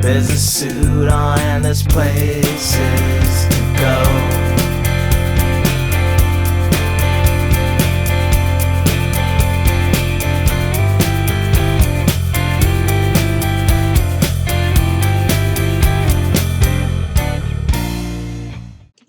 There's a suit on and there's places to go.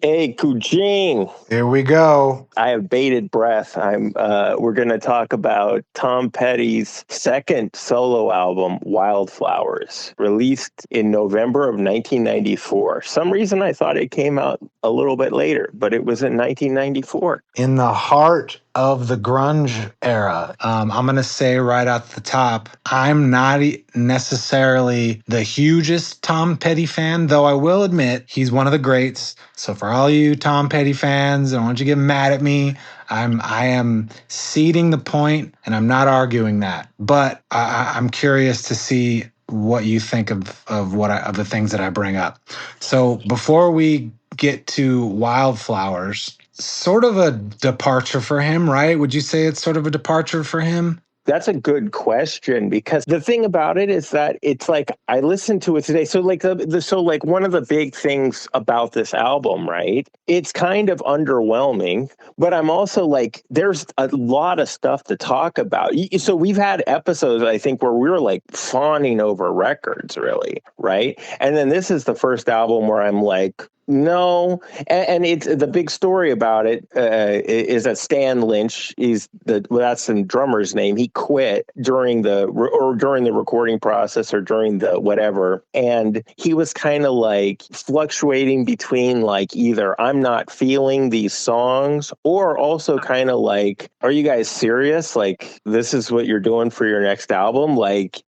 Hey, Kujing. Here we go. I have bated breath. We're going to talk about Tom Petty's second solo album, Wildflowers, released in November of 1994. Some reason I thought it came out a little bit later, but it was in 1994. In the heart of the grunge era. I'm going to say right off the top, I'm not necessarily the hugest Tom Petty fan, though I will admit he's one of the greats. So for all you Tom Petty fans, I don't want you to get mad at me. I am ceding the point, and I'm not arguing that. But I'm curious to see what you think of the things that I bring up. So before we get to Wildflowers, sort of a departure for him, right? Would you say it's sort of a departure for him? That's a good question, because the thing about it is that it's like I listened to it today. So like one of the big things about this album, right? It's kind of underwhelming, but I'm also like, there's a lot of stuff to talk about. So we've had episodes, I think, where we were like fawning over records, really, right? And then this is the first album where I'm like, no, and it's the big story about it is that Stan Lynch, that's the drummer's name. He quit during the recording process or during the whatever, and he was kind of like fluctuating between like either I'm not feeling these songs or also kind of like, are you guys serious? Like, this is what you're doing for your next album? Like.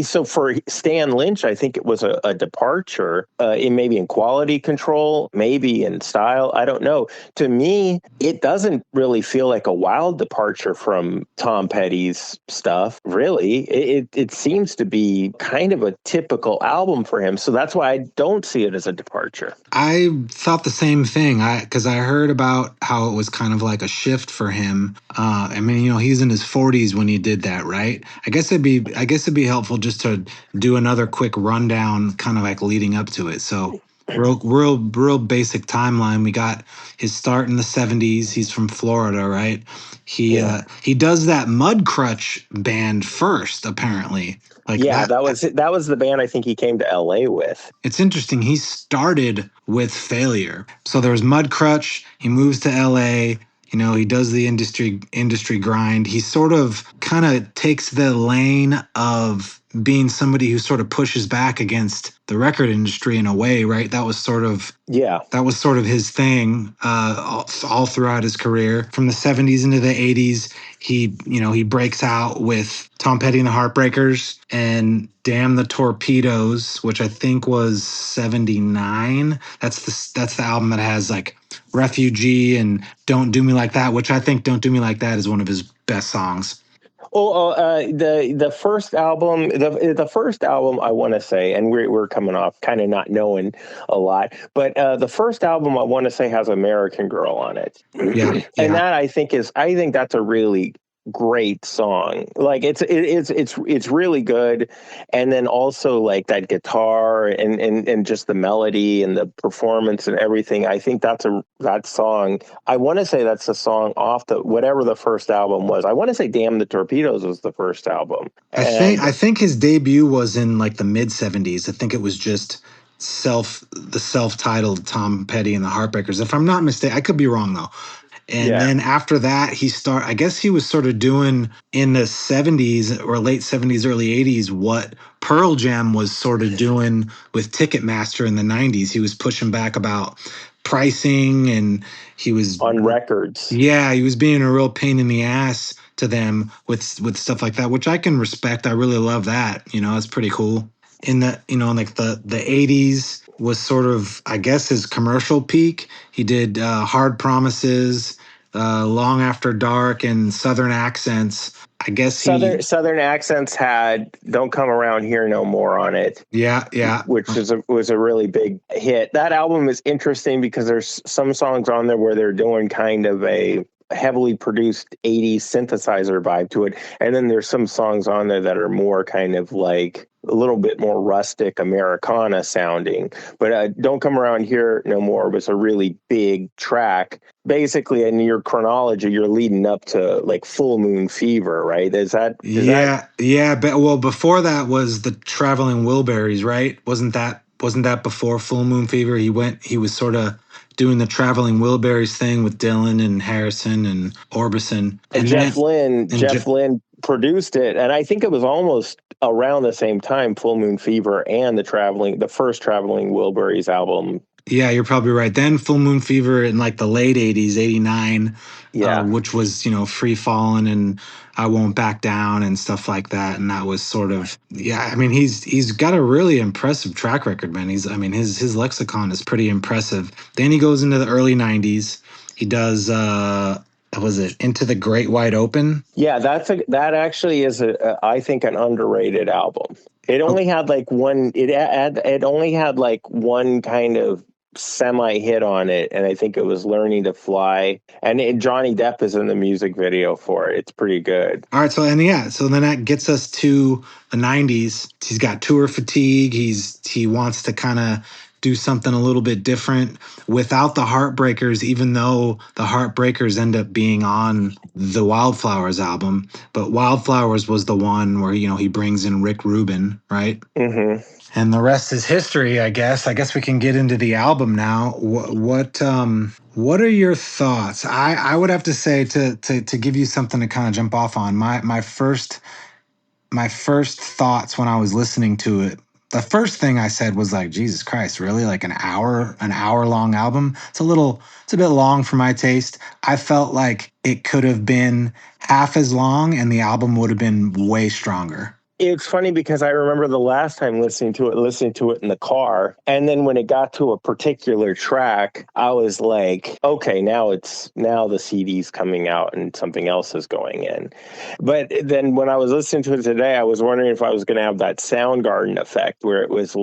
So for Stan Lynch, I think it was a departure in maybe in quality control, maybe in style. I don't know. To me, it doesn't really feel like a wild departure from Tom Petty's stuff, really. It seems to be kind of a typical album for him. So that's why I don't see it as a departure. I thought the same thing, because I heard about how it was kind of like a shift for him. I mean, you know, he's in his 40s when he did that, right? I guess it'd be helpful just to do another quick rundown, kind of like leading up to it. So real basic timeline. We got his start in the 70s. He's from Florida, right? He does that Mudcrutch band first, apparently. Like that was the band I think he came to LA with. It's interesting. He started with Failure. So there was Mudcrutch. He moves to LA. You know, he does the industry grind. He sort of kind of takes the lane of being somebody who sort of pushes back against the record industry in a way, right? That was sort of his thing all throughout his career. From the 70s into the 80s, he breaks out with Tom Petty and the Heartbreakers and Damn the Torpedoes, which I think was 79. That's the album that has like Refugee and Don't Do Me Like That, which I think Don't Do Me Like That is one of his best songs. Oh, the first album, the first album, I want to say, and we're coming off kind of not knowing a lot, but the first album I want to say has American Girl on it. Yeah. And that I think that's a really great song. Like it's really good. And then also like that guitar and just the melody and the performance and everything. I think that song, I want to say that's the song off whatever the first album was. I want to say Damn the Torpedoes was the first album. I think his debut was in like the mid 70s. I think it was just the self-titled Tom Petty and the Heartbreakers. If I'm not mistaken, I could be wrong though. And then after that, I guess he was sort of doing in the 70s or late 70s, early 80s, what Pearl Jam was sort of doing with Ticketmaster in the 90s. He was pushing back about pricing, and he was on records. Yeah, he was being a real pain in the ass to them with stuff like that, which I can respect. I really love that. You know, it's pretty cool. In the, you know, like the 80s was sort of, I guess, his commercial peak. He did Hard Promises, Long After Dark, and Southern Accents. I guess Southern Accents had Don't Come Around Here No More on it. Yeah. Which was a really big hit. That album is interesting because there's some songs on there where they're doing kind of a heavily produced 80s synthesizer vibe to it. And then there's some songs on there that are more kind of like a little bit more rustic Americana sounding. But Don't Come Around Here No More was a really big track. Basically, in your chronology, you're leading up to like Full Moon Fever, right? Is that Yeah. But well, before that was the Traveling Wilburys, right? Wasn't that before Full Moon Fever? He was sort of doing the Traveling Wilburys thing with Dylan and Harrison and Orbison, and then Jeff Lynne produced it, and I think it was almost around the same time Full Moon Fever and the first Traveling Wilburys album. Yeah, you're probably right. Then Full Moon Fever in like the late 80s, 89, Yeah. which was, Free Fallin' and I Won't Back Down and stuff like that. And that was sort of, yeah, I mean, he's got a really impressive track record, man. His lexicon is pretty impressive. Then he goes into the early 90s. He does, was it Into the Great Wide Open? Yeah, that actually is I think an underrated album. It only had like one. It only had like one kind of semi-hit on it, and I think it was Learning to Fly. And Johnny Depp is in the music video for it. It's pretty good. All right, so then that gets us to the 90s. He's got tour fatigue. He wants to kind of do something a little bit different without the Heartbreakers, even though the Heartbreakers end up being on the Wildflowers album. But Wildflowers was the one where, he brings in Rick Rubin, right? Mm-hmm. And the rest is history, I guess. I guess we can get into the album now. What are your thoughts? I would have to say to give you something to kind of jump off on. My first thoughts when I was listening to it, the first thing I said was like, Jesus Christ, really? Like an hour long album? It's a bit long for my taste. I felt like it could have been half as long and the album would have been way stronger. It's funny because I remember the last time listening to it in the car. And then when it got to a particular track, I was like, okay, now the CD's coming out and something else is going in. But then when I was listening to it today, I was wondering if I was going to have that Soundgarden effect where it was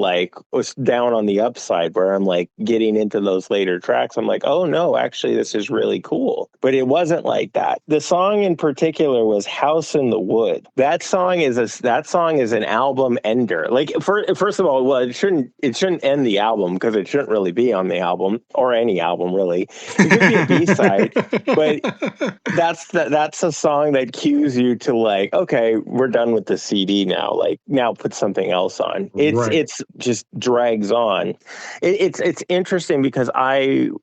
down on the upside, where I'm like getting into those later tracks. I'm like, oh no, actually this is really cool. But it wasn't like that. The song in particular was House in the Wood. That song is an album ender. Like first of all, well, it shouldn't end the album because it shouldn't really be on the album or any album really. It could be a B-side, but that's a song that cues you to like, okay, we're done with the CD now. Like now put something else on. It's just drags on. It's interesting because the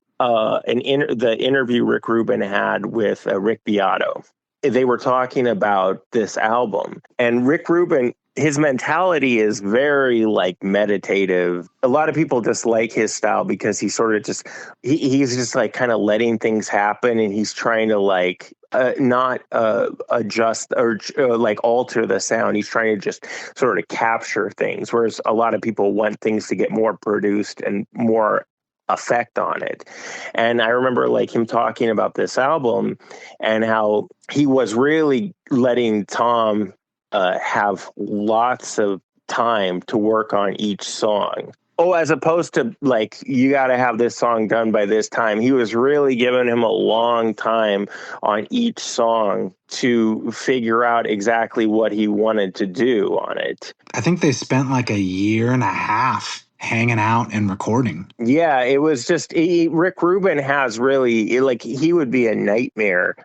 interview Rick Rubin had with Rick Beato. They were talking about this album, and Rick Rubin, his mentality is very like meditative. A lot of people dislike his style because he sort of he's just like kind of letting things happen, and he's trying to like not adjust or like alter the sound. He's trying to just sort of capture things, whereas a lot of people want things to get more produced and more effect on it. And I remember like him talking about this album and how he was really letting Tom have lots of time to work on each song. Oh, as opposed to like, you got to have this song done by this time. He was really giving him a long time on each song to figure out exactly what he wanted to do on it. I think they spent like a year and a half hanging out and recording. Yeah, it was just Rick Rubin has really like he would be a nightmare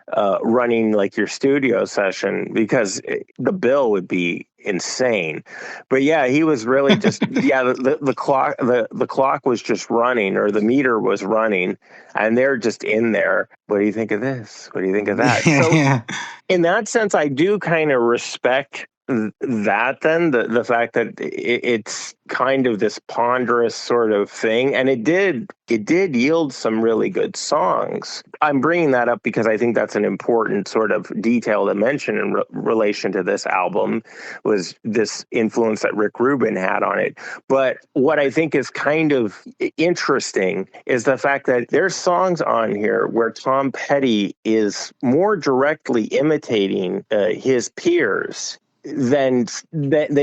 running like your studio session because the bill would be insane. But yeah, he was really just the clock was just running, or the meter was running, and they're just in there. What do you think of this? What do you think of that? So in that sense, I do kind of respect that then the fact that it's kind of this ponderous sort of thing, and it did yield some really good songs. I'm bringing that up because I think that's an important sort of detail to mention in relation to this album, was this influence that Rick Rubin had on it. But what I think is kind of interesting is the fact that there's songs on here where Tom Petty is more directly imitating his peers than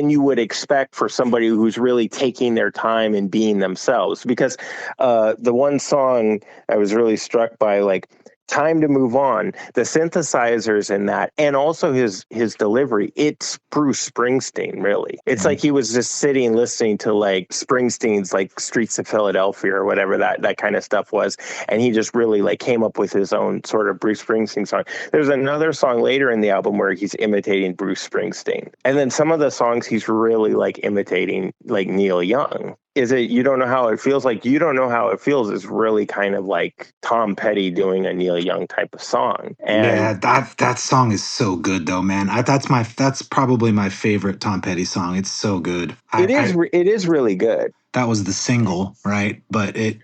you would expect for somebody who's really taking their time and being themselves. Because the one song I was really struck by, like, Time to Move On, the synthesizers in that, and also his delivery, it's Bruce Springsteen, really. It's like he was just sitting listening to like Springsteen's like Streets of Philadelphia or whatever that kind of stuff was, and he just really like came up with his own sort of Bruce Springsteen song. There's another song later in the album where he's imitating Bruce Springsteen, and then some of the songs he's really like imitating like Neil Young. Is it You Don't Know How It Feels? Like You Don't Know How It Feels is really kind of like Tom Petty doing a Neil Young type of song. And yeah, that song is so good though, man. That's probably my favorite Tom Petty song. It's so good. It is really good. That was the single, right? But it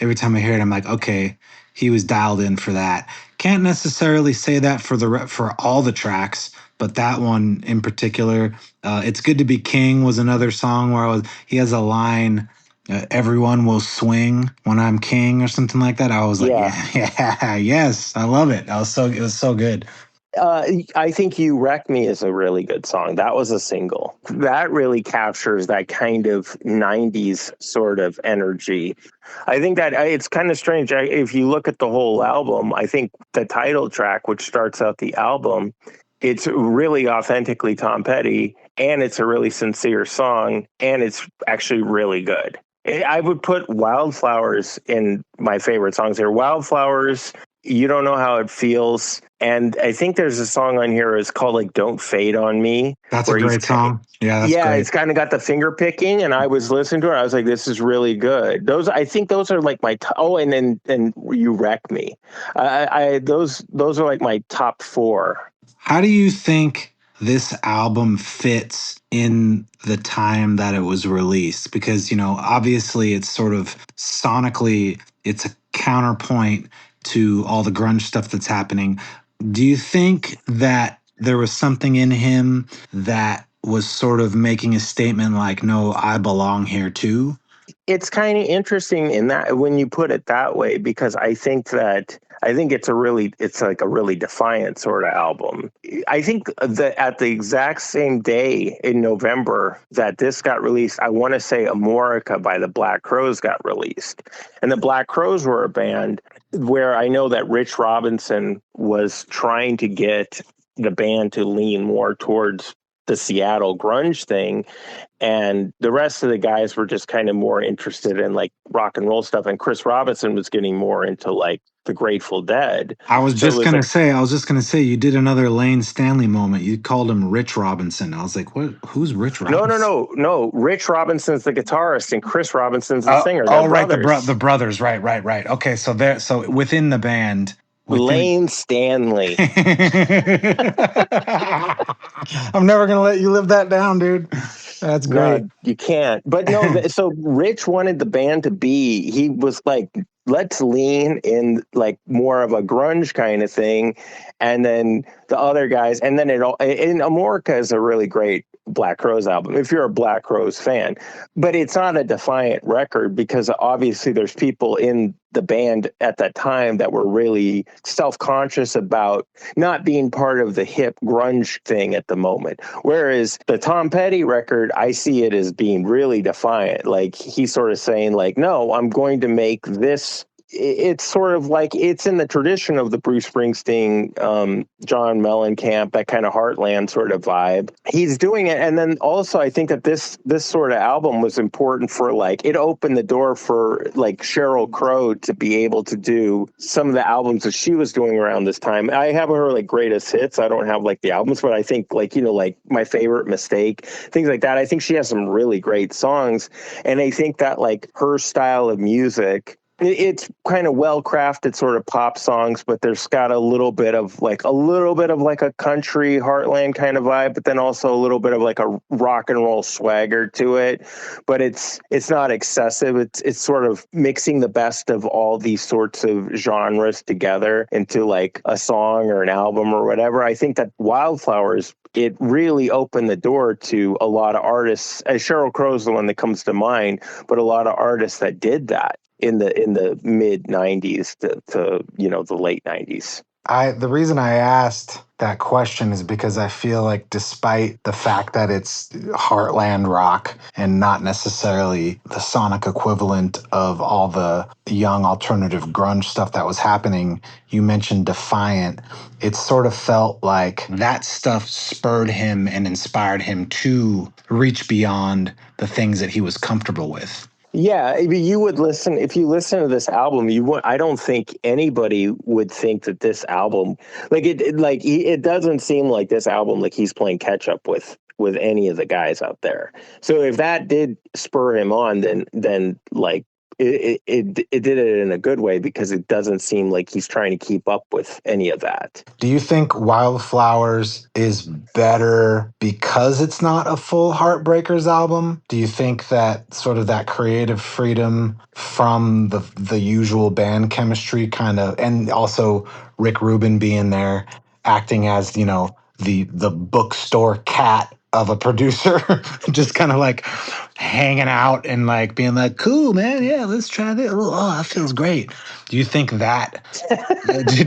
every time I hear it, I'm like, okay, he was dialed in for that. Can't necessarily say that for all the tracks, but that one in particular, "It's Good to Be King" was another song where he has a line, "Everyone will swing when I'm king" or something like that. I was like, yeah, yes, I love it. It was so good. I think You Wreck Me is a really good song. That was a single. That really captures that kind of 90s sort of energy. I think that it's kind of strange. If you look at the whole album, I think the title track, which starts out the album, it's really authentically Tom Petty, and it's a really sincere song, and it's actually really good. I would put Wildflowers in my favorite songs here. Wildflowers, You Don't Know How It Feels, and I think there's a song on here. It's called like "Don't Fade on Me." That's a great song. Yeah, that's great. It's kind of got the finger picking, and I was listening to it. I was like, "This is really good." I think those are like my and "You Wreck Me." Those are like my top 4. How do you think this album fits in the time that it was released? Because, obviously it's sort of sonically, it's a counterpoint to all the grunge stuff that's happening. Do you think that there was something in him that was sort of making a statement like, no, I belong here too? It's kind of interesting in that when you put it that way, because I think it's like a really defiant sort of album. I think that at the exact same day in November that this got released, I want to say Amorica by the Black Crowes got released. And the Black Crowes were a band where I know that Rich Robinson was trying to get the band to lean more towards the Seattle grunge thing, and the rest of the guys were just kind of more interested in like rock and roll stuff, and Chris Robinson was getting more into like the Grateful Dead. I was just gonna say you did another Lane Stanley moment. You called him Rich Robinson. I was like, what? Who's Rich Robinson? No. Rich Robinson's the guitarist and Chris Robinson's the singer. Oh, right, the brothers. Right. Okay, so within the band. Lane Stanley. I'm never gonna let you live that down, dude. That's great. No, you can't. But no, so Rich wanted the band to be, he was like, let's lean in like more of a grunge kind of thing. And then the other guys, and then Amorica is a really great Black Crowes album, if you're a Black Crowes fan. But it's not a defiant record because obviously there's people in the band at that time that were really self-conscious about not being part of the hip grunge thing at the moment. Whereas the Tom Petty record, I see it as being really defiant. Like he's sort of saying like, no, I'm going to make this. It's sort of like it's in the tradition of the Bruce Springsteen, John Mellencamp, that kind of Heartland sort of vibe. He's doing it. And then also I think that this sort of album was important for like, it opened the door for like Sheryl Crow to be able to do some of the albums that she was doing around this time. I have her like greatest hits. I don't have like the albums, but I think like, like My Favorite Mistake, things like that. I think she has some really great songs. And I think that like her style of music, it's kind of well-crafted sort of pop songs, but there's got a little bit of like a country heartland kind of vibe, but then also a little bit of like a rock and roll swagger to it. But it's not excessive. It's sort of mixing the best of all these sorts of genres together into like a song or an album or whatever. I think that Wildflowers, it really opened the door to a lot of artists. Sheryl Crow's the one that comes to mind, but a lot of artists that did that in the mid 90s to the late 90s. The reason I asked that question is because I feel like despite the fact that it's heartland rock and not necessarily the sonic equivalent of all the young alternative grunge stuff that was happening, you mentioned Defiant. It sort of felt like that stuff spurred him and inspired him to reach beyond the things that he was comfortable with. Yeah, I mean, you would listen if you listen to this album. You would. I don't think anybody would think that this album, like it doesn't seem like this album like he's playing catch up with any of the guys out there. So if that did spur him on, then like it did it in a good way because it doesn't seem like he's trying to keep up with any of that. Do you think Wildflowers is better because it's not a full Heartbreakers album? Do you think that sort of that creative freedom from the usual band chemistry kind of, and also Rick Rubin being there acting as, you know, the bookstore cat of a producer, just kind of like hanging out and like being like, cool, man, yeah, let's try this. Oh, that feels great. Do you think that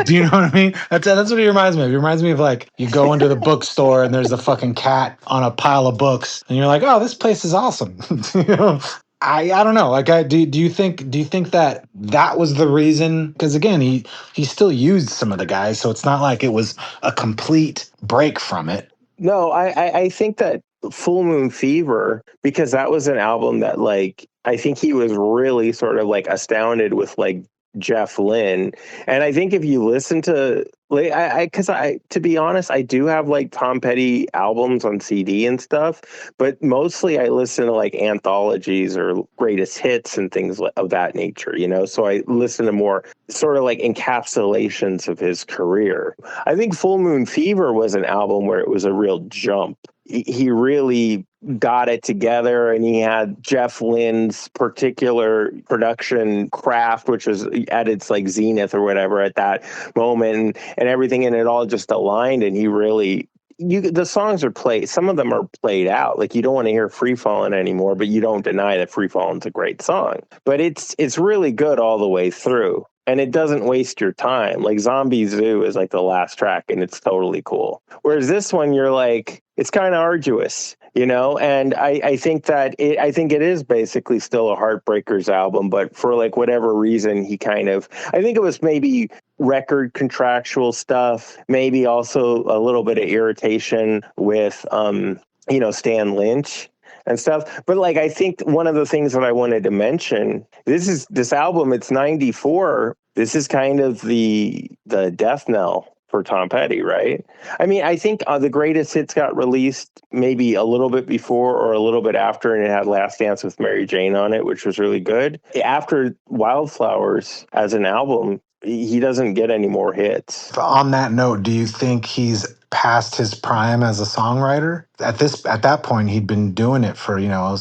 do you know what I mean? That's what it reminds me of. It reminds me of like you go into the bookstore and there's a fucking cat on a pile of books and you're like, oh, this place is awesome. You know? I don't know. Like, do you think that was the reason? Because again, he still used some of the guys, so it's not like it was a complete break from it. No, I think that Full Moon Fever, because that was an album that like I think he was really sort of like astounded with like Jeff Lynne. And I think if you listen to like because I to be honest, I do have like Tom Petty albums on CD and stuff, but mostly I listen to like anthologies or greatest hits and things of that nature, you know? So I listen to more sort of like encapsulations of his career. I think Full Moon Fever was an album where it was a real jump. He really got it together, and he had Jeff Lynne's particular production craft, which was at its like zenith or whatever at that moment, and everything, and it all just aligned. And he really, the songs are played. Some of them are played out. Like you don't want to hear Free Fallin' anymore, but you don't deny that Free Fallin's a great song. But it's really good all the way through. And it doesn't waste your time. Like Zombie Zoo is like the last track and it's totally cool. Whereas this one, you're like, it's kind of arduous, you know? And I think that I think it is basically still a Heartbreakers album, but for like whatever reason, he kind of, I think it was maybe record contractual stuff, maybe also a little bit of irritation with, you know, Stan Lynch and stuff. But like, I think one of the things that I wanted to mention, this album, it's 94. This is kind of the death knell for Tom Petty, right? I mean, I think the greatest hits got released maybe a little bit before or a little bit after, and it had Last Dance with Mary Jane on it, which was really good. After Wildflowers as an album, he doesn't get any more hits. On that note, do you think he's past his prime as a songwriter? At that point, he'd been doing it for, you know,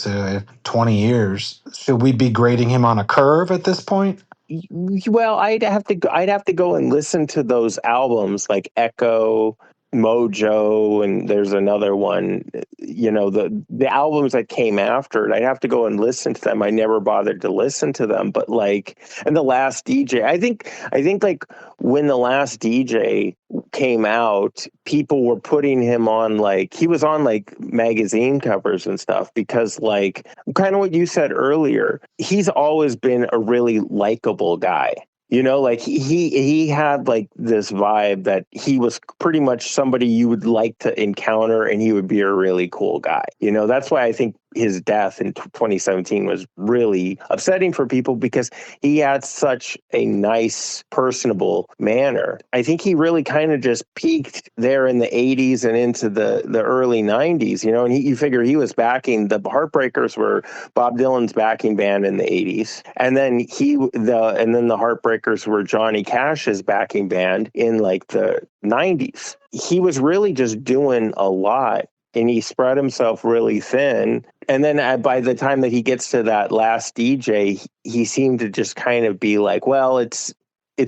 20 years. Should we be grading him on a curve at this point? Well, I'd have to go and listen to those albums like Echo, Mojo, and there's another one, you know, the albums that came after it. I'd have to go and listen to them. I never bothered to listen to them, but like, and The Last DJ, I think like when The Last DJ came out, people were putting him on, like he was on like magazine covers and stuff, because like kind of what you said earlier, he's always been a really likable guy. You know, like he had like this vibe that he was pretty much somebody you would like to encounter, and he would be a really cool guy. You know, that's why I think his death in 2017 was really upsetting for people, because he had such a nice, personable manner. I think he really kind of just peaked there in the 80s and into the early 90s, you know, and you figure he was backing, the Heartbreakers were Bob Dylan's backing band in the 80s. And then the Heartbreakers were Johnny Cash's backing band in like the 90s. He was really just doing a lot, and he spread himself really thin. And then by the time that he gets to that Last DJ, he seemed to just kind of be like, well, it's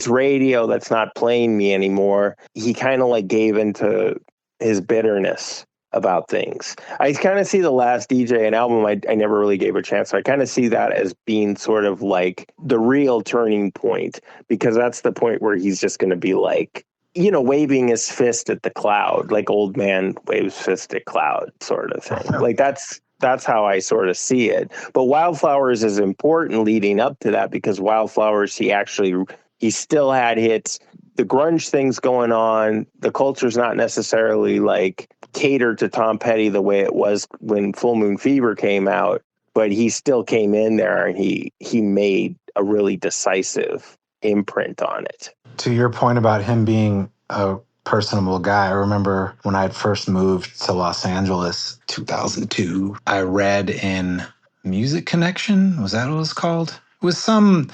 radio that's not playing me anymore. He kind of like gave into his bitterness about things. I kind of see The Last DJ, an album I never really gave a chance. So I kind of see that as being sort of like the real turning point, because that's the point where he's just going to be like, waving his fist at the cloud, like old man waves fist at cloud sort of thing. Like that's how I sort of see it. But Wildflowers is important leading up to that, because Wildflowers, he still had hits. The grunge thing's going on. The culture's not necessarily like catered to Tom Petty the way it was when Full Moon Fever came out, but he still came in there and he made a really decisive imprint on it. To your point about him being a personable guy, I remember when I had first moved to Los Angeles, 2002, I read in Music Connection, was that what it was called? It was some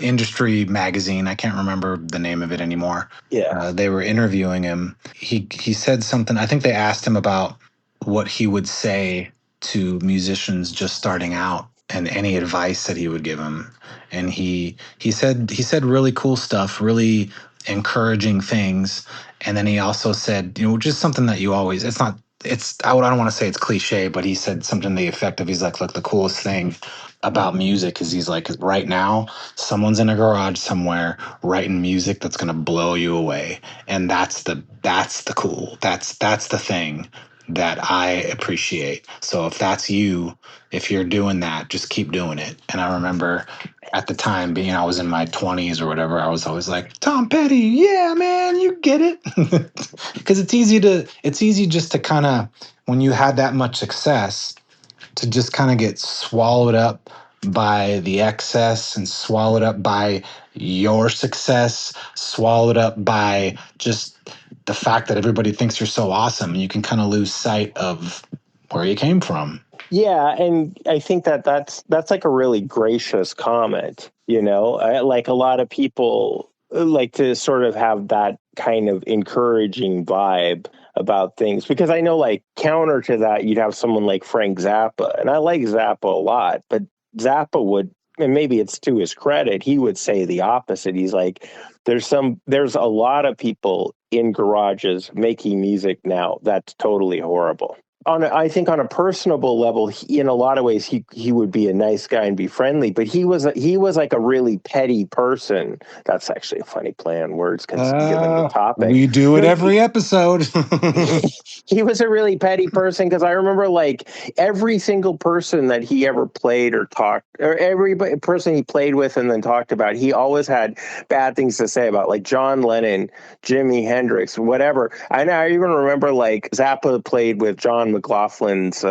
industry magazine. I can't remember the name of it anymore. Yeah. They were interviewing him. He said something. I think they asked him about what he would say to musicians just starting out and any advice that he would give them. And he said really cool stuff, really encouraging things. And then he also said, just something that you always, I don't want to say it's cliche, but he said something to the effect of, he's like, look, the coolest thing about music is, he's like, right now someone's in a garage somewhere writing music that's going to blow you away. And that's the thing that I appreciate. So if that's you, if you're doing that, just keep doing it. And I remember at the time I was in my 20s or whatever, I was always like, Tom Petty, yeah, man, you get it. Because it's easy just to kind of, when you had that much success, to just kind of get swallowed up by the excess and swallowed up by your success, swallowed up by just the fact that everybody thinks you're so awesome, and you can kind of lose sight of where you came from. Yeah, and I think that's like a really gracious comment, like a lot of people like to sort of have that kind of encouraging vibe about things, because I know, like, counter to that, you'd have someone like Frank Zappa, and I like Zappa a lot, but Zappa would, and maybe it's to his credit, he would say the opposite. He's like, there's a lot of people in garages making music now that's totally horrible. I think on a personable level, in a lot of ways, he would be a nice guy and be friendly, but he was like a really petty person. That's actually a funny play on words, given the topic. We do it every episode. He was a really petty person, because I remember, like, every single person that he ever played or talked, or every person he played with and then talked about, he always had bad things to say about, like, John Lennon, Jimi Hendrix, whatever. I even remember, like, Zappa played with John McLaughlin's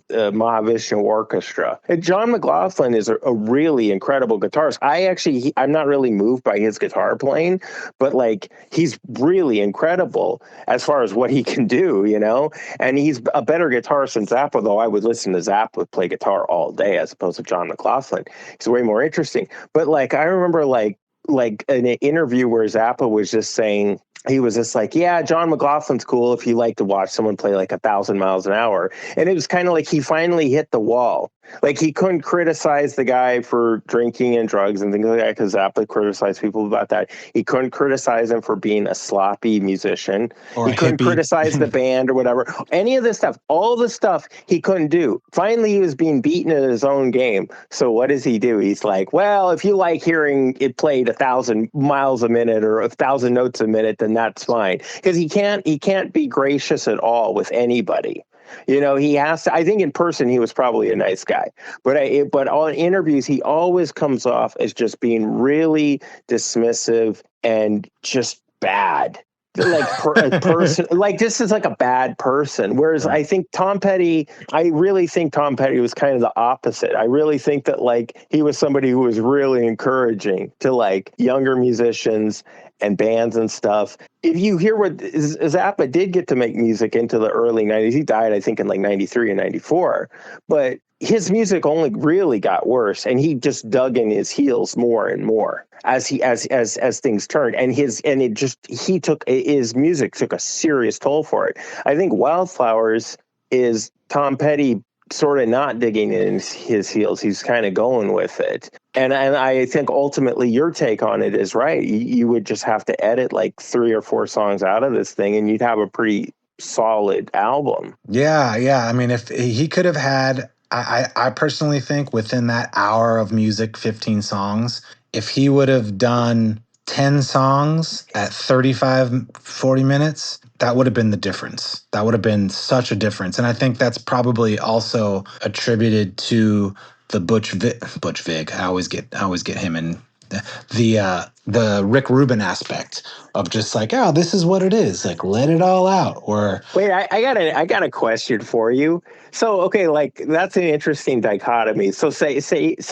Mahavishnu Orchestra. And John McLaughlin is a really incredible guitarist. I'm not really moved by his guitar playing, but, like, he's really incredible as far as what he can do, and he's a better guitarist than Zappa, though I would listen to Zappa play guitar all day as opposed to John McLaughlin. He's way more interesting. But, like, I remember like an interview where Zappa was just saying, he was just like, yeah, John McLaughlin's cool if you like to watch someone play like 1,000 miles an hour. And it was kind of like he finally hit the wall. Like, he couldn't criticize the guy for drinking and drugs and things like that, because Zappa criticized people about that. He couldn't criticize him for being a sloppy musician. He couldn't criticize the band or whatever. Any of this stuff, all the stuff he couldn't do. Finally, he was being beaten at his own game. So what does he do? He's like, well, if you like hearing it played 1,000 miles a minute or 1,000 notes a minute, then that's fine. Because he can't be gracious at all with anybody. He has to. I think in person he was probably a nice guy, but on interviews he always comes off as just being really dismissive and just bad. Like a person, like, this is like a bad person. Whereas I really think Tom Petty was kind of the opposite. I really think that, like, he was somebody who was really encouraging to, like, younger musicians and bands and stuff. If you hear what Zappa did get to make music into the early 90s, he died, I think, in like 93 and 94, but his music only really got worse, and he just dug in his heels more and more as things turned, and his music took a serious toll for it. I think Wildflowers is Tom Petty sort of not digging in his heels. He's kind of going with it. And I think ultimately your take on it is right. You would just have to edit like 3 or 4 songs out of this thing, and you'd have a pretty solid album. Yeah. I mean, if he could have had, I personally think within that hour of music, 15 songs, if he would have done 10 songs at 35, 40 minutes, that would have been the difference. That would have been such a difference. And I think that's probably also attributed to the Butch Vig. I always get him in the Rick Rubin aspect of just like, oh, this is what it is. Like, let it all out. Or wait, I got a question for you. So, okay, like that's an interesting dichotomy. So say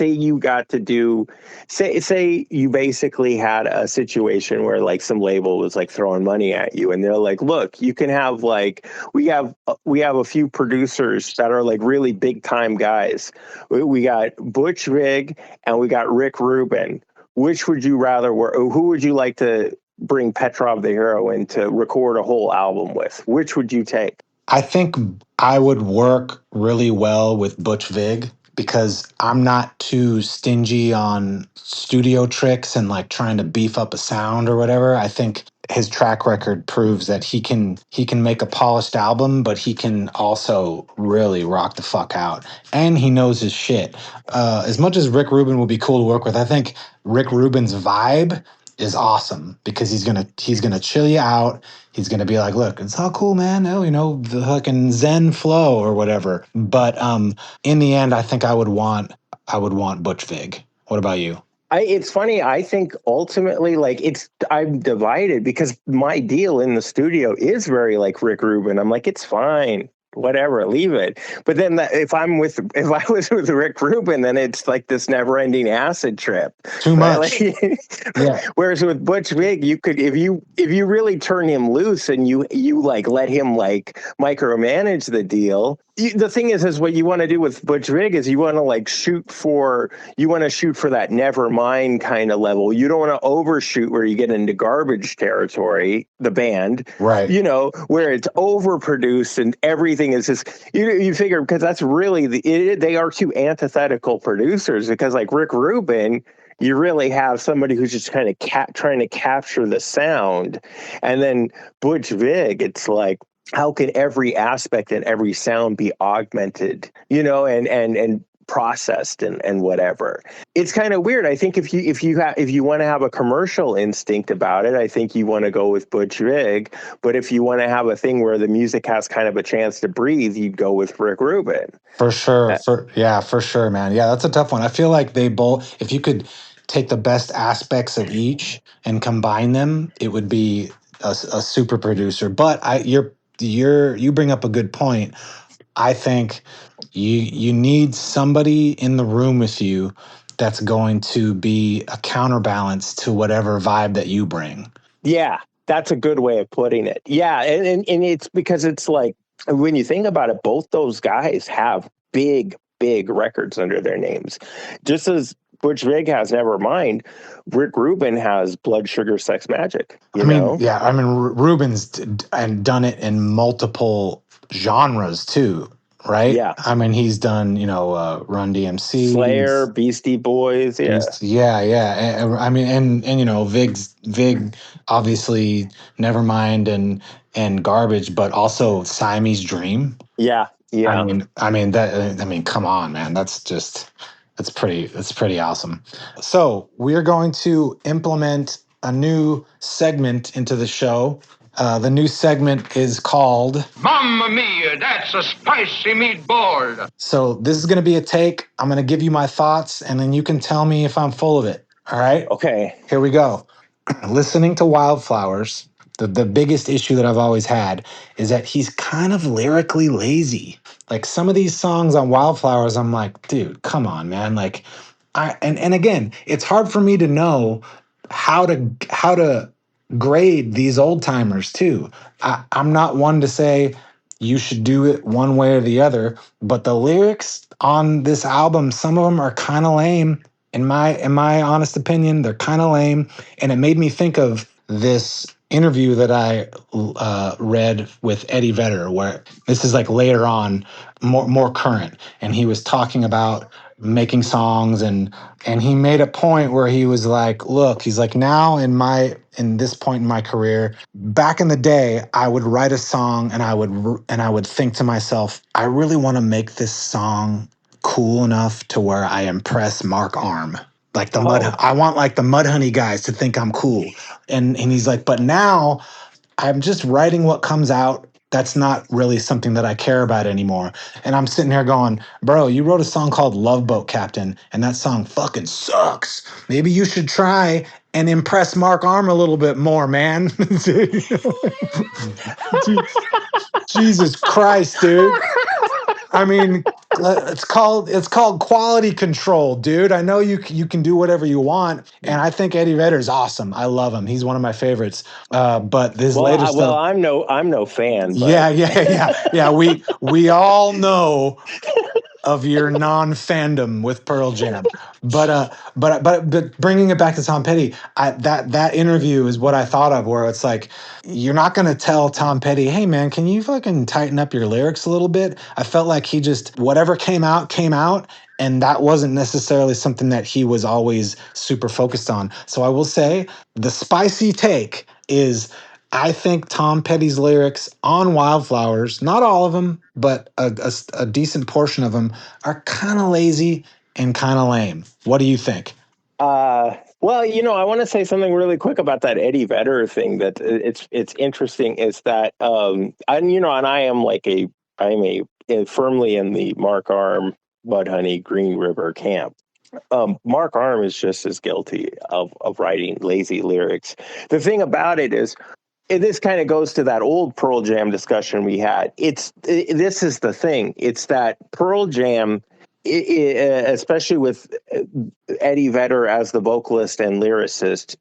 you got to do, say you basically had a situation where like some label was like throwing money at you and they're like, look, you can have like, we have a few producers that are like really big time guys. We got Butch Vig and we got Rick Rubin. Which would you rather work? Who would you like to bring Petrov the Hero in to record a whole album with? Which would you take? I think I would work really well with Butch Vig because I'm not too stingy on studio tricks and like trying to beef up a sound or whatever. I think his track record proves that he can make a polished album, but he can also really rock the fuck out. And he knows his shit. As much as Rick Rubin would be cool to work with, I think Rick Rubin's vibe is awesome because he's gonna chill you out. He's gonna be like, look, it's all cool, man. Oh, the fucking Zen flow or whatever. But in the end, I think I would want Butch Vig. What about you? It's funny. I think ultimately, like, I'm divided because my deal in the studio is very like Rick Rubin. I'm like, it's fine, whatever, leave it. But then if I was with Rick Rubin, then it's like this never-ending acid trip. Too much. Like, Yeah. Whereas with Butch Vig, you could, if you really turn him loose and you like let him like micromanage the deal. The thing is what you want to do with Butch Vig is you want to like shoot for that never mind kind of level. You don't want to overshoot where you get into garbage territory, the band, right? Where it's overproduced and everything is just, you figure, because that's really they are two antithetical producers, because like Rick Rubin, you really have somebody who's just kind of trying to capture the sound. And then Butch Vig, it's like, how can every aspect and every sound be augmented, and processed and whatever. It's kind of weird. I think if you want to have a commercial instinct about it, I think you want to go with Butch Vig. But if you want to have a thing where the music has kind of a chance to breathe, you'd go with Rick Rubin. For sure. For sure, man. Yeah, that's a tough one. I feel like they both, if you could take the best aspects of each and combine them, it would be a super producer. But you bring up a good point. I think you need somebody in the room with you that's going to be a counterbalance to whatever vibe that you bring. Yeah, that's a good way of putting it. Yeah, and it's because it's like, when you think about it, both those guys have big records under their names. Just as Butch Vig has Nevermind, Rick Rubin has Blood Sugar Sex Magic. Rubin's done it in multiple genres too, right? Yeah. I mean, he's done, Run DMC, Slayer, Beastie Boys. Yeah. Yeah. I mean, and Vig, obviously Nevermind and Garbage, but also Siamese Dream. Yeah. I mean, come on, man. That's pretty awesome. So we're going to implement a new segment into the show. The new segment is called Mamma mia, that's a spicy meatball. So this is going to be a take. I'm going to give you my thoughts, and then you can tell me if I'm full of it. All right? Okay. Here we go. Listening to Wildflowers, the biggest issue that I've always had is that he's kind of lyrically lazy. Like some of these songs on Wildflowers, I'm like, dude, come on, man. Like, and again, it's hard for me to know how to grade these old timers too. I'm not one to say you should do it one way or the other, but the lyrics on this album, some of them are kind of lame. In my honest opinion, they're kind of lame. And it made me think of this interview that I read with Eddie Vedder, where this is like later on, more current. And he was talking about making songs, and he made a point where he was like, look, he's like, now in this point in my career, back in the day, I would write a song and I would think to myself, I really want to make this song cool enough to where I impress Mark Arm. Like the mud, I want like the Mudhoney guys to think I'm cool. And he's like, but now I'm just writing what comes out. That's not really something that I care about anymore. And I'm sitting here going, bro, you wrote a song called Love Boat Captain, and that song fucking sucks. Maybe you should try and impress Mark Arm a little bit more, man. Jesus Christ, dude. I mean, it's called quality control, dude. I know you can do whatever you want, and I think Eddie Vedder's awesome. I love him. He's one of my favorites. But this later stuff, I'm no fan. yeah, But yeah. We all know of your non-fandom with Pearl Jam. But bringing it back to Tom Petty, that interview is what I thought of, where it's like, you're not going to tell Tom Petty, hey man, can you fucking tighten up your lyrics a little bit? I felt like he just, whatever came out, and that wasn't necessarily something that he was always super focused on. So I will say the spicy take is, I think Tom Petty's lyrics on Wildflowers, not all of them, but a decent portion of them, are kind of lazy and kind of lame. What do you think? well, I want to say something really quick about that Eddie Vedder thing. That it's interesting is that and I am firmly in the Mark Arm, Mudhoney, Green River camp. Mark Arm is just as guilty of writing lazy lyrics. The thing about it is, this kind of goes to that old Pearl Jam discussion we had. This is the thing. It's that Pearl Jam, especially with Eddie Vedder as the vocalist and lyricist,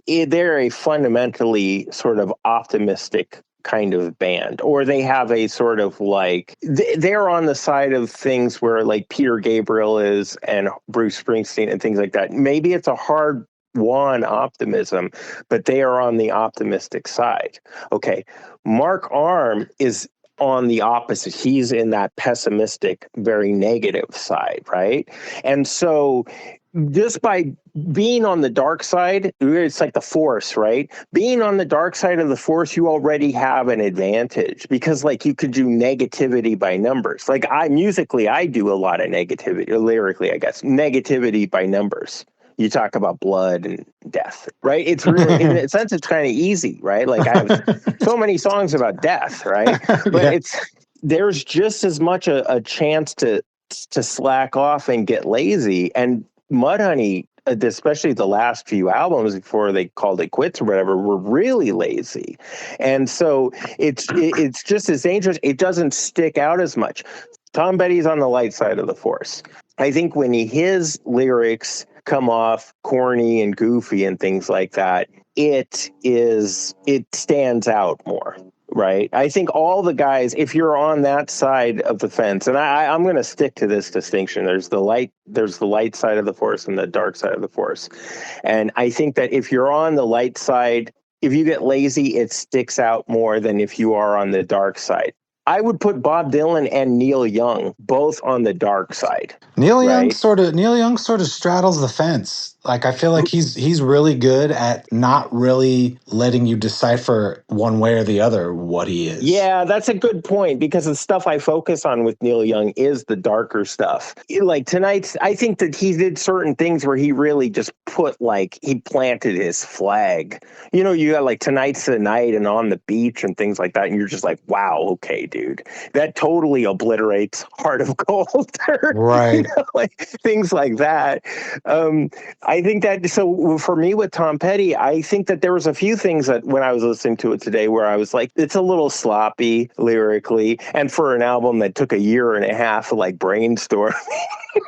they're a fundamentally sort of optimistic kind of band, or they have a sort of like, they're on the side of things where like Peter Gabriel is and Bruce Springsteen and things like that. Maybe it's a hard won optimism, but they are on the optimistic side. Okay, Mark Arm is on the opposite. He's in that pessimistic, very negative side, right? And so just by being on the dark side, it's like the Force, right? Being on the dark side of the Force, you already have an advantage, because like you could do negativity by numbers. Like musically, I do a lot of negativity, or lyrically, I guess, negativity by numbers. You talk about blood and death, right? It's really, in a sense, it's kind of easy, right? Like I have so many songs about death, right? But there's just as much a chance to slack off and get lazy. And Mudhoney, especially the last few albums before they called it quits or whatever, were really lazy. And so it's just as dangerous. It doesn't stick out as much. Tom Petty's on the light side of the Force. I think when his lyrics come off corny and goofy and things like that, it stands out more, right? I think all the guys, if you're on that side of the fence, and I'm going to stick to this distinction, there's the light side of the Force and the dark side of the Force. And I think that if you're on the light side, if you get lazy, it sticks out more than if you are on the dark side. I would put Bob Dylan and Neil Young both on the dark side. Neil Young sort of straddles the fence. Like I feel like he's really good at not really letting you decipher one way or the other what he is. Yeah, that's a good point, because the stuff I focus on with Neil Young is the darker stuff. Like Tonight's, I think that he did certain things where he really just he planted his flag. You got like Tonight's the Night and On the Beach and things like that, and you're just like, wow, okay, dude, that totally obliterates Heart of Gold. Right. Like things like that. I think that, so for me with Tom Petty, I think that there was a few things that when I was listening to it today where I was like, it's a little sloppy lyrically, and for an album that took a year and a half of like brainstorming.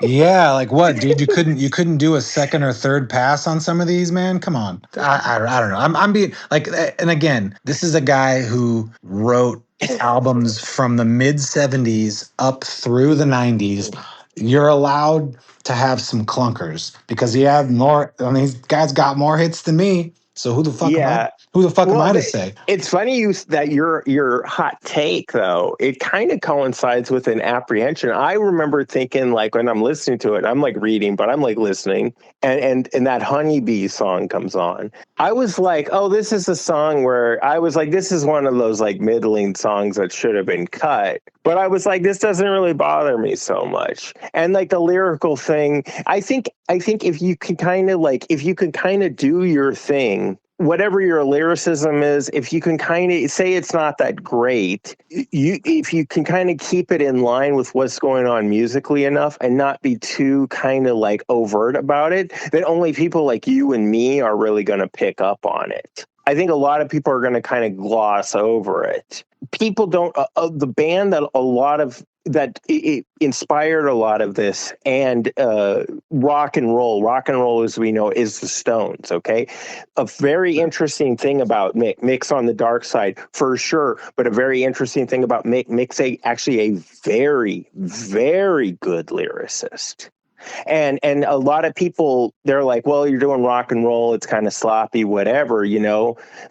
Yeah, like what, dude? You couldn't do a second or third pass on some of these, man? Come on. I don't know. I'm being like, and again, this is a guy who wrote albums from the mid 70s up through the 90s. You're allowed to have some clunkers because he had more. I mean, these guys got more hits than me. So who the fuck Yeah. am I to Well, say? it's funny that your hot take though. It kind of coincides with an apprehension. I remember thinking like when I'm listening to it, I'm like reading, but I'm like listening, and that Honeybee song comes on. I was like, oh, this is a song where I was like, this is one of those like middling songs that should have been cut. But I was like, this doesn't really bother me so much. And like the lyrical thing, I think if you can kind of do your thing, whatever your lyricism is, if you can kind of say it's not that great, if you can kind of keep it in line with what's going on musically enough and not be too kind of like overt about it, then only people like you and me are really going to pick up on it. I think a lot of people are going to kind of gloss over it. People don't, the band that it inspired a lot of this, and rock and roll, as we know, is the Stones. Okay, a very interesting thing about Mick's on the dark side for sure, but a very interesting thing about Mick's actually a very, very good lyricist. And a lot of people, they're like, well, you're doing rock and roll, it's kind of sloppy, whatever,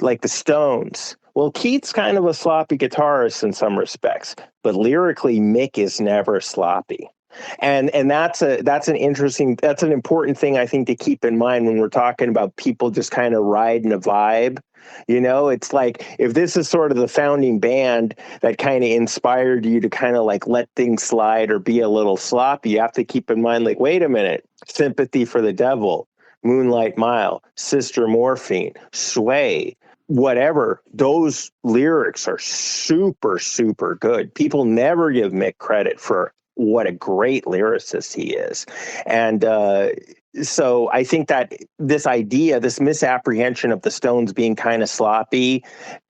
like the Stones. Well, Keith's kind of a sloppy guitarist in some respects, but lyrically, Mick is never sloppy. And that's an important thing, I think, to keep in mind when we're talking about people just kind of riding a vibe. It's like, if this is sort of the founding band that kind of inspired you to kind of like let things slide or be a little sloppy, you have to keep in mind, like, wait a minute, Sympathy for the Devil, Moonlight Mile, Sister Morphine, Sway, whatever, those lyrics are super, super good. People never give Mick credit for what a great lyricist he is. And so I think that this misapprehension of the Stones being kind of sloppy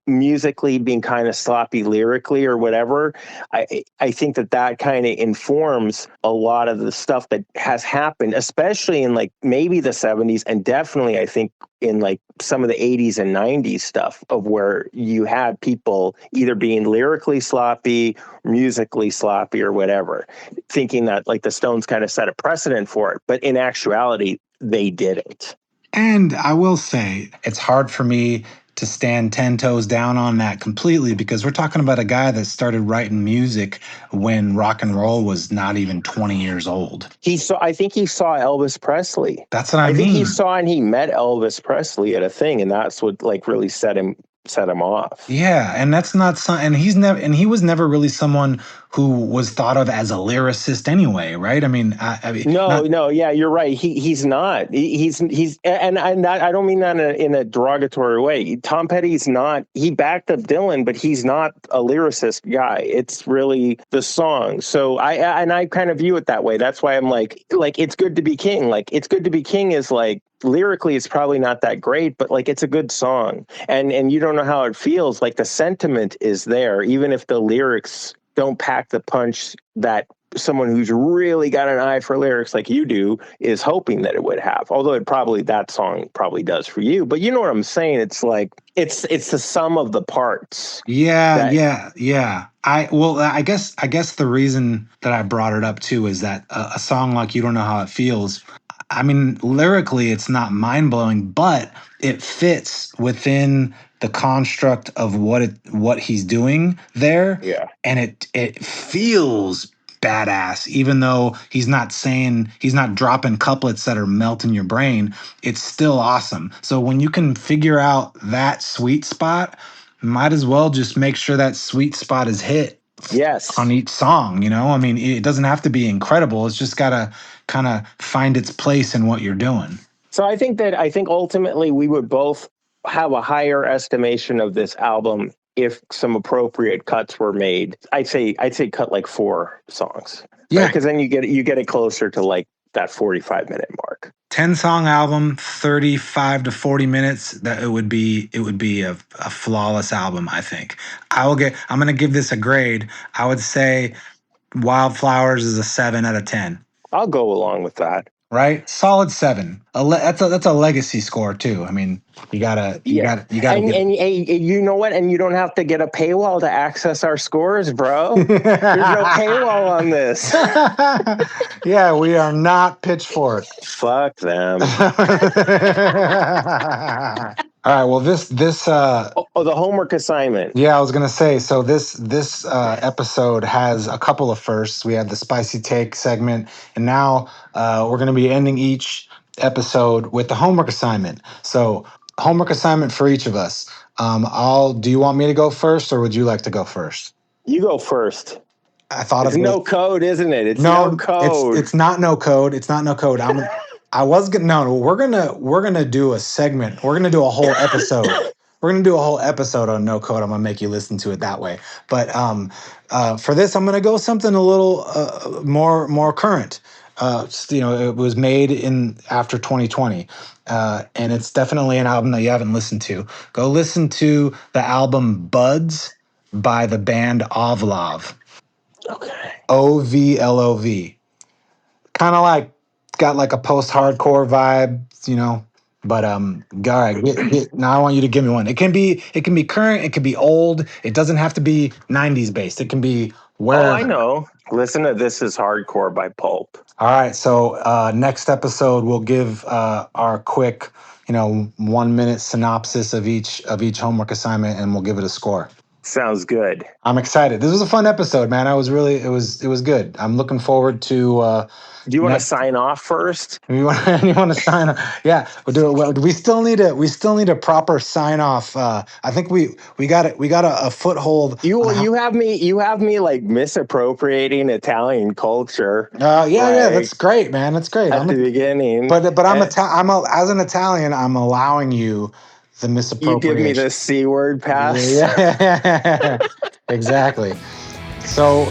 musically, being kind of sloppy lyrically or whatever, I think that kind of informs a lot of the stuff that has happened, especially in like maybe the 70s, and definitely I think in like some of the 80s and 90s stuff, of where you had people either being lyrically sloppy, musically sloppy, or whatever, thinking that like the Stones kind of set a precedent for it. But in actuality, they didn't. And I will say, it's hard for me to stand 10 toes down on that completely, because we're talking about a guy that started writing music when rock and roll was not even 20 years old. I think he saw Elvis Presley. That's what I mean. I think he met Elvis Presley at a thing, and that's what like really set him off. Yeah, and that's not and he was never really someone who was thought of as a lyricist anyway, right? I mean, no, yeah, you're right. He's not. He's and I don't mean that in a derogatory way. Tom Petty's not. He backed up Dylan, but he's not a lyricist guy. It's really the song. So I kind of view it that way. That's why I'm like It's Good to Be King. Like, It's Good to Be King is like, lyrically it's probably not that great, but like it's a good song, and you don't know how it feels. Like, the sentiment is there, even if the lyrics don't pack the punch that someone who's really got an eye for lyrics like you do is hoping that it would have. Although that song probably does for you. But you know what I'm saying? It's like it's the sum of the parts. Yeah. I guess the reason that I brought it up too is that a song like You Don't Know How It Feels, I mean, lyrically, it's not mind-blowing, but it fits within the construct of what he's doing there. Yeah. And it feels badass, even though he's not dropping couplets that are melting your brain. It's still awesome. So when you can figure out that sweet spot, might as well just make sure that sweet spot is hit. Yes. On each song, I mean, it doesn't have to be incredible. It's just got to kind of find its place in what you're doing. So I think ultimately we would both have a higher estimation of this album if some appropriate cuts were made. I'd say cut like 4 songs. Yeah, because then you get it closer to like that 45-minute mark. 10-song album, 35 to 40 minutes. That it would be a flawless album, I think. I'm going to give this a grade. I would say Wildflowers is a 7 out of 10. I'll go along with that. Right, solid 7. That's a legacy score too. I mean, you gotta. And you know what? And you don't have to get a paywall to access our scores, bro. There's no paywall on this. Yeah, we are not Pitchfork. Fuck them. All right. Well, this the homework assignment. yeah, I was gonna say. So this episode has a couple of firsts. We had the spicy take segment, and now we're gonna be ending each episode with the homework assignment. So homework assignment for each of us. Do you want me to go first, or would you like to go first? You go first. I thought It's of no it. code, isn't it? It's No, no code. it's not no code. It's not no code. I was gonna no. We're gonna do a segment. We're gonna do a whole episode. We're gonna do a whole episode on no code. I'm gonna make you listen to it that way. But for this, I'm gonna go something a little more current. It was made in after 2020, and it's definitely an album that you haven't listened to. Go listen to the album Buds by the band Ovlov. Okay. OVLOV. Kind of like got like a post-hardcore vibe, But all right, now I want you to give me one. It can be current, it can be old. It doesn't have to be 90s based. It can be wherever. Oh, I know. Listen to This Is Hardcore by Pulp. All right, so next episode we'll give our quick, 1 minute synopsis of each homework assignment, and we'll give it a score. Sounds good. I'm excited. This was a fun episode, man. It was good. I'm looking forward to. Do you want to sign off first? You want to sign off? Yeah, we'll do it. Well, we still need a proper sign off. I think we got a foothold. You have me like misappropriating Italian culture. Yeah, that's great, man. That's great. At the beginning, but as an Italian, I'm allowing you the misappropriation. You give me the C word pass. Yeah, exactly. So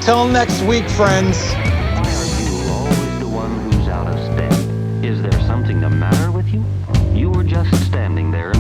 till next week, friends. Why are you always the one who's out of step? Is there something the matter with you? You were just standing there